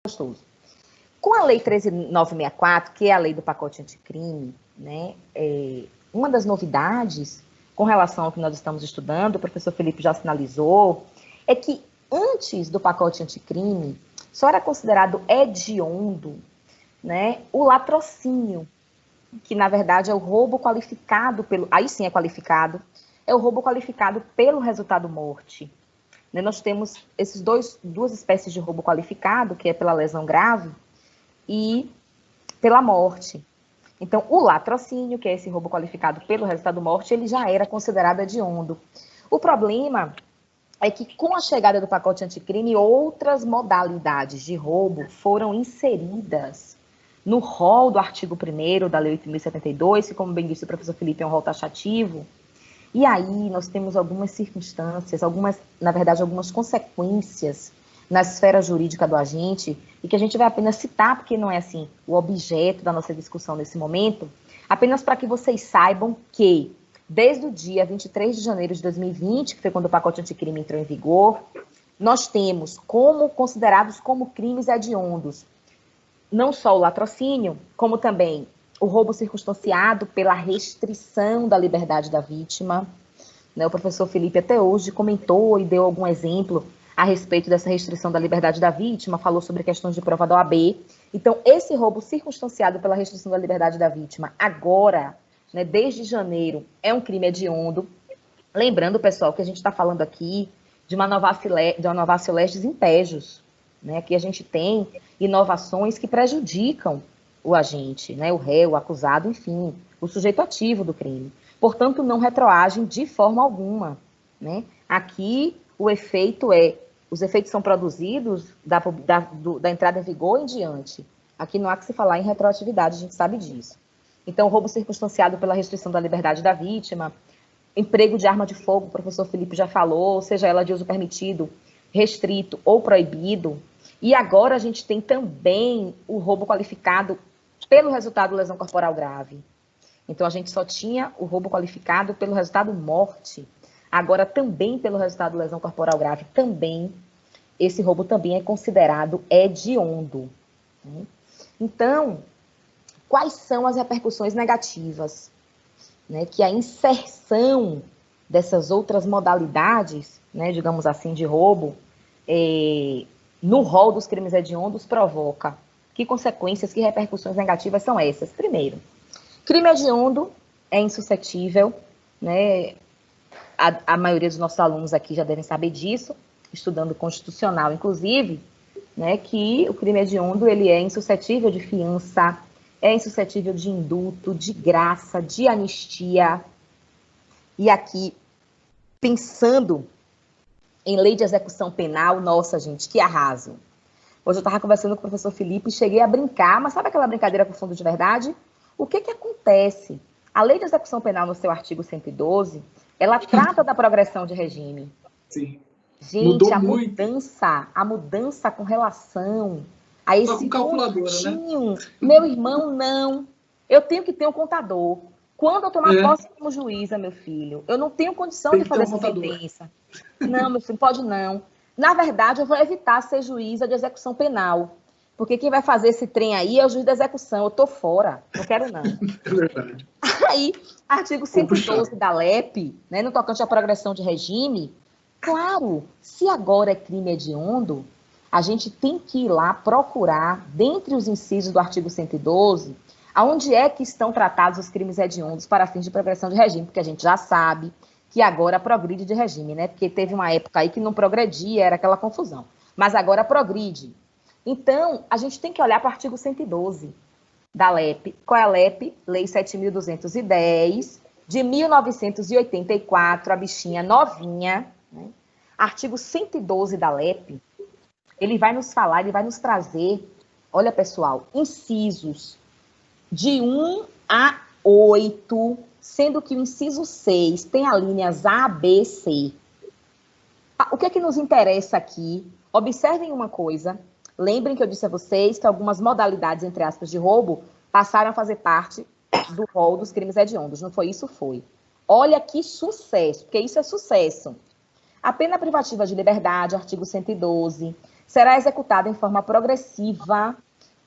gostoso. Com a Lei 13.964, que é a lei do pacote anticrime, né, uma das novidades com relação ao que nós estamos estudando, o professor Felipe já sinalizou, é que antes do pacote anticrime, só era considerado hediondo, né, o latrocínio, que na verdade é o roubo qualificado pelo... Aí sim é qualificado, é o roubo qualificado pelo resultado morte. Nós temos duas espécies de roubo qualificado, que é pela lesão grave e pela morte. Então, o latrocínio, que é esse roubo qualificado pelo resultado morte, ele já era considerado hediondo. O problema é que, com a chegada do pacote anticrime, outras modalidades de roubo foram inseridas no rol do artigo 1º da Lei 8.072, que, como bem disse o professor Felipe, é um rol taxativo. E aí nós temos algumas circunstâncias, na verdade, algumas consequências na esfera jurídica do agente, e que a gente vai apenas citar, porque não é assim o objeto da nossa discussão nesse momento, apenas para que vocês saibam que, desde o dia 23 de janeiro de 2020, que foi quando o pacote anticrime entrou em vigor, nós temos considerados como crimes hediondos, não só o latrocínio, como também o roubo circunstanciado pela restrição da liberdade da vítima. O professor Felipe até hoje comentou e deu algum exemplo a respeito dessa restrição da liberdade da vítima, falou sobre questões de prova da OAB. Então, esse roubo circunstanciado pela restrição da liberdade da vítima, agora, desde janeiro, é um crime hediondo. Lembrando, pessoal, que a gente está falando aqui de uma novatio legis impejus. Aqui a gente tem inovações que prejudicam o agente, o réu, o acusado, enfim, o sujeito ativo do crime. Portanto, não retroagem de forma alguma. Aqui, os efeitos são produzidos da entrada em vigor em diante. Aqui não há que se falar em retroatividade, a gente sabe disso. Então, roubo circunstanciado pela restrição da liberdade da vítima, emprego de arma de fogo, o professor Felipe já falou, seja ela de uso permitido, restrito ou proibido. E agora a gente tem também o roubo qualificado pelo resultado lesão corporal grave. Então, a gente só tinha o roubo qualificado pelo resultado morte. Agora, também pelo resultado lesão corporal grave, também, esse roubo também é considerado hediondo. Então, quais são as repercussões negativas? Que a inserção dessas outras modalidades, digamos assim, de roubo, no rol dos crimes hediondos provoca. Que consequências, que repercussões negativas são essas? Primeiro, crime hediondo é insuscetível, a maioria dos nossos alunos aqui já devem saber disso, estudando constitucional, inclusive, que o crime hediondo ele é insuscetível de fiança, é insuscetível de indulto, de graça, de anistia. E aqui, pensando em lei de execução penal, nossa, gente, que arraso. Hoje eu estava conversando com o professor Felipe e cheguei a brincar, mas sabe aquela brincadeira com fundo de verdade? O que acontece? A lei de execução penal, no seu artigo 112, ela trata da progressão de regime. Sim. Gente, a mudança com relação a esse pontinho, meu irmão, não. Eu tenho que ter um contador. Quando eu tomar posse como juíza, meu filho, eu não tenho condição de fazer essa sentença. Não, meu filho, pode não. Na verdade, eu vou evitar ser juíza de execução penal. Porque quem vai fazer esse trem aí é o juiz da execução. Eu tô fora, não quero não. É verdade. Aí, artigo 112 da LEP, no tocante à progressão de regime, claro, se agora é crime hediondo, a gente tem que ir lá procurar, dentre os incisos do artigo 112, aonde é que estão tratados os crimes hediondos para fins de progressão de regime, porque a gente já sabe que agora progride de regime, Porque teve uma época aí que não progredia, era aquela confusão. Mas agora progride. Então, a gente tem que olhar para o artigo 112 da LEP. Qual é a LEP? Lei 7.210, de 1984, a bichinha novinha, Artigo 112 da LEP, ele vai nos falar, ele vai nos trazer, olha, pessoal, incisos de 1 a 8, sendo que o inciso 6 tem as linhas A, B, C. O que é que nos interessa aqui? Observem uma coisa, lembrem que eu disse a vocês que algumas modalidades, entre aspas, de roubo, passaram a fazer parte do rol dos crimes hediondos, não foi isso? Foi. Olha que sucesso, porque isso é sucesso. A pena privativa de liberdade, artigo 112, será executada em forma progressiva,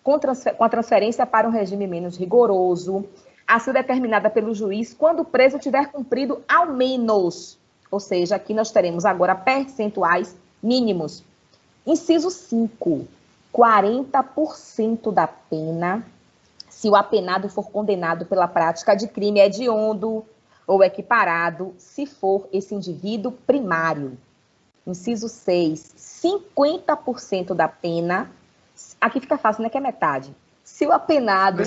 com a transferência para um regime menos rigoroso, a ser determinada pelo juiz quando o preso tiver cumprido ao menos, ou seja, aqui nós teremos agora percentuais mínimos. Inciso 5, 40% da pena, se o apenado for condenado pela prática de crime hediondo ou equiparado, se for esse indivíduo primário. Inciso 6, 50% da pena, aqui fica fácil, né, que é metade. Se o apenado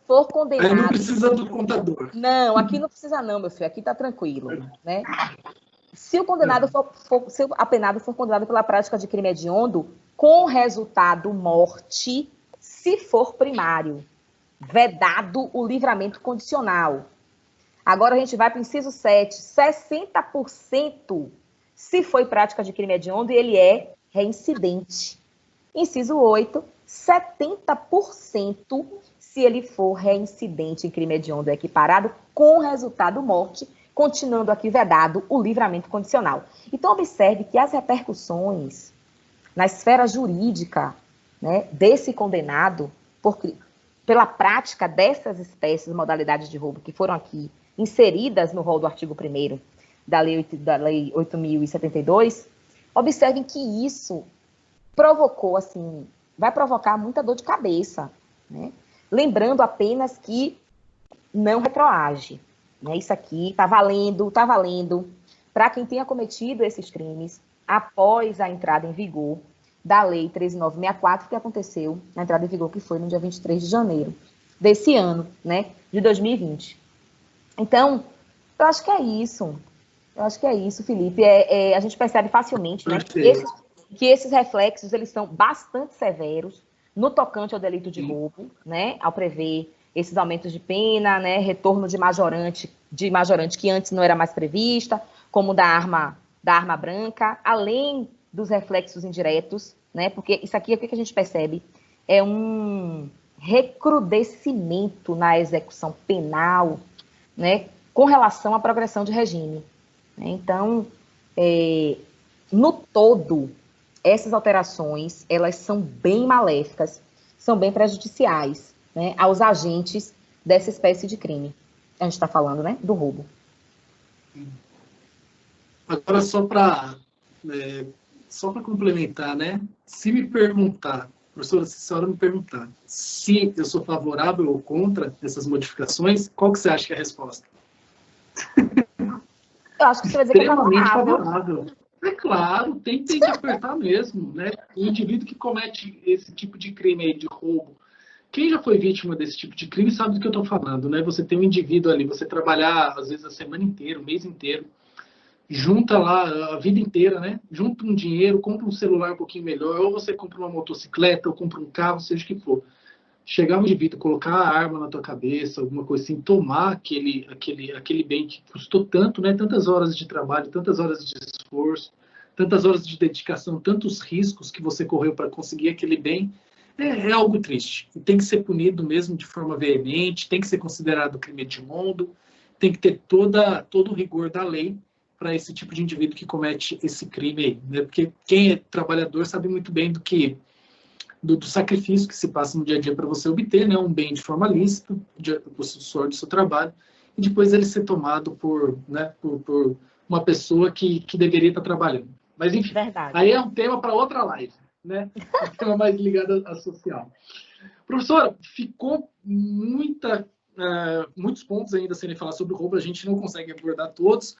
for condenado... Aí não precisa do contador. Não, aqui não precisa não, meu filho, aqui tá tranquilo, né? Se o condenado se o apenado for condenado pela prática de crime hediondo, com resultado morte, se for primário, vedado o livramento condicional. Agora a gente vai para o inciso 7, 60% se foi prática de crime hediondo e ele é reincidente. Inciso 8, 70% se ele for reincidente em crime hediondo equiparado com resultado morte, continuando aqui vedado o livramento condicional. Então, observe que as repercussões na esfera jurídica, né, desse condenado pela prática dessas espécies, modalidades de roubo que foram aqui inseridas no rol do artigo 1º da Lei 8.072, observem que isso provocou, assim, vai provocar muita dor de cabeça, né? Lembrando apenas que não retroage. Né? Isso aqui está valendo para quem tenha cometido esses crimes após a entrada em vigor da Lei 13.964, que aconteceu na entrada em vigor, que foi no dia 23 de janeiro desse ano, né, de 2020. Então, eu acho que é isso. Felipe. A gente percebe facilmente, né, que esses reflexos eles são bastante severos no tocante ao delito de roubo, né, ao prever esses aumentos de pena, né, retorno de majorante que antes não era mais prevista, como da arma branca, além dos reflexos indiretos, né, porque isso aqui, o que a gente percebe? É um recrudescimento na execução penal, né, com relação à progressão de regime. Então, no todo, essas alterações, elas são bem maléficas, são bem prejudiciais, né, aos agentes dessa espécie de crime. A gente está falando, né, do roubo. Agora, só para complementar, né, se me perguntar, professora, se a senhora me perguntar se eu sou favorável ou contra essas modificações, qual que você acha que é a resposta? Eu acho que você vai dizer que é favorável. É claro, tem que apertar mesmo, né? O indivíduo que comete esse tipo de crime aí de roubo, quem já foi vítima desse tipo de crime sabe do que eu estou falando, né? Você tem um indivíduo ali, você trabalhar às vezes a semana inteira, o mês inteiro, junta lá a vida inteira, né? Junta um dinheiro, compra um celular um pouquinho melhor, ou você compra uma motocicleta, ou compra um carro, seja o que for. Chegar um indivíduo, colocar a arma na tua cabeça, alguma coisa assim, tomar aquele bem que custou tanto, né? Tantas horas de trabalho, tantas horas de esforço, tantas horas de dedicação, tantos riscos que você correu para conseguir aquele bem, é algo triste. E tem que ser punido mesmo de forma veemente, tem que ser considerado crime hediondo, tem que ter todo o rigor da lei para esse tipo de indivíduo que comete esse crime aí, né? Porque quem é trabalhador sabe muito bem do sacrifício que se passa no dia a dia para você obter, né, um bem de forma lícita, o suor do seu trabalho, e depois ele ser tomado por uma pessoa que deveria estar trabalhando. Mas, enfim, Verdade. Aí é um tema para outra live, né? Um tema mais ligado à social. Professora, ficou muitos pontos ainda a serem falados sobre o roubo, a gente não consegue abordar todos,